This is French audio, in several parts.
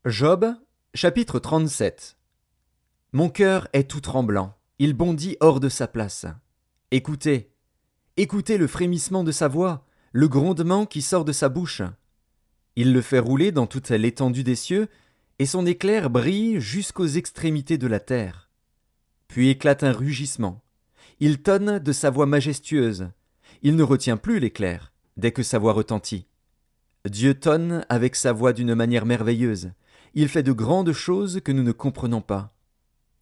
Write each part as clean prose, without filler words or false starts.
Job, chapitre 37. Mon cœur est tout tremblant, il bondit hors de sa place. Écoutez, écoutez le frémissement de sa voix, le grondement qui sort de sa bouche. Il le fait rouler dans toute l'étendue des cieux, et son éclair brille jusqu'aux extrémités de la terre. Puis éclate un rugissement. Il tonne de sa voix majestueuse. Il ne retient plus l'éclair, dès que sa voix retentit. Dieu tonne avec sa voix d'une manière merveilleuse. Il fait de grandes choses que nous ne comprenons pas.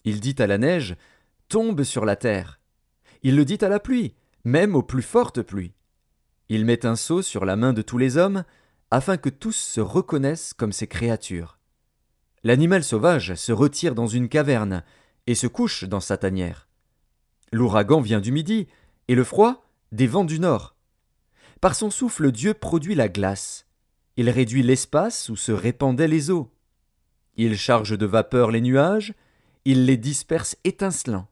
Il dit à la neige, « Tombe sur la terre ». Il le dit à la pluie, même aux plus fortes pluies. Il met un sceau sur la main de tous les hommes, afin que tous se reconnaissent comme ses créatures. L'animal sauvage se retire dans une caverne et se couche dans sa tanière. L'ouragan vient du midi, et le froid des vents du nord. Par son souffle, Dieu produit la glace. Il réduit l'espace où se répandaient les eaux. Il charge de vapeur les nuages, il les disperse étincelants.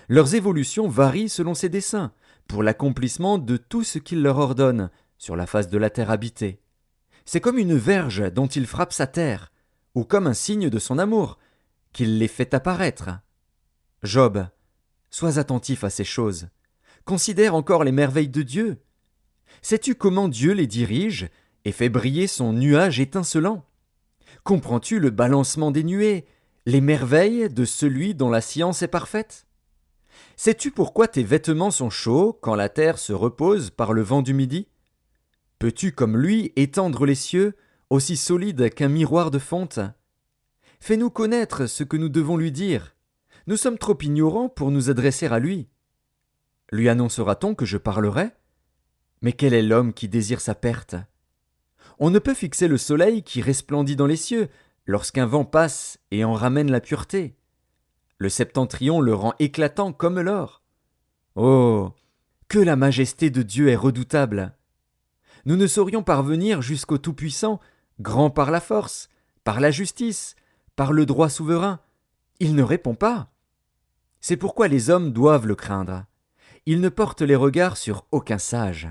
Leurs évolutions varient selon ses desseins, pour l'accomplissement de tout ce qu'il leur ordonne, sur la face de la terre habitée. C'est comme une verge dont il frappe sa terre, ou comme un signe de son amour, qu'il les fait apparaître. Job, sois attentif à ces choses. Considère encore les merveilles de Dieu. Sais-tu comment Dieu les dirige et fait briller son nuage étincelant? Comprends-tu le balancement des nuées, les merveilles de celui dont la science est parfaite? Sais-tu pourquoi tes vêtements sont chauds quand la terre se repose par le vent du midi? Peux-tu comme lui étendre les cieux, aussi solides qu'un miroir de fonte? Fais-nous connaître ce que nous devons lui dire. Nous sommes trop ignorants pour nous adresser à lui. Lui annoncera-t-on que je parlerai? Mais quel est l'homme qui désire sa perte? On ne peut fixer le soleil qui resplendit dans les cieux lorsqu'un vent passe et en ramène la pureté. Le septentrion le rend éclatant comme l'or. Oh, que la majesté de Dieu est redoutable! Nous ne saurions parvenir jusqu'au Tout-Puissant, grand par la force, par la justice, par le droit souverain. Il ne répond pas. C'est pourquoi les hommes doivent le craindre. Il ne porte les regards sur aucun sage.